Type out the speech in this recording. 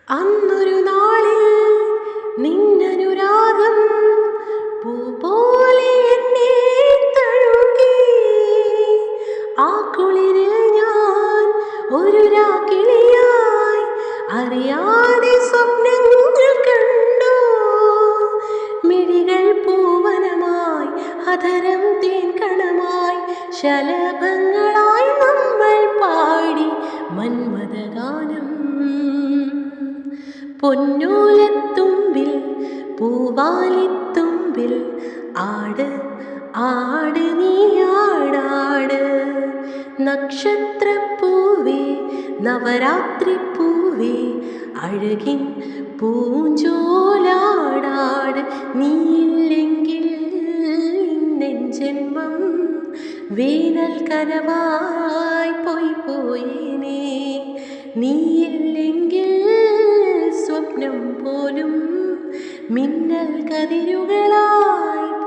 അന്നൊരു നാളിൽ നിന്നനുരാഗം പൂ പോലെ എന്നെ തഴുകി. ആ കുളിരിൽ ഞാൻ ഒരു രാക്കിളിയായി അറിയാതെ സ്വപ്നങ്ങൾ കണ്ടു. മിഴികൾ പൂവനമായി, അധരം തേൻകണമായി, ശലഭങ്ങളായി നമ്മൾ പാടി മന്മഥഗാനം. പൊന്നോലത്തുമ്പിൽ പൂവാലിത്തുമ്പിൽ ആട് ആട് നീ ആടാട്. നക്ഷത്രപ്പൂവേ നവരാത്രിപ്പൂവേ അഴകിൻ പൂഞ്ചോലാടാട്. നീയില്ലെങ്കിൽ ഇന്നെൻ ജന്മം വേനൽ കനവായി പോയേനേ. നീയില്ലെങ്കിൽ സ്വപ്നം പോലും മിന്നൽ കതിരുകളായി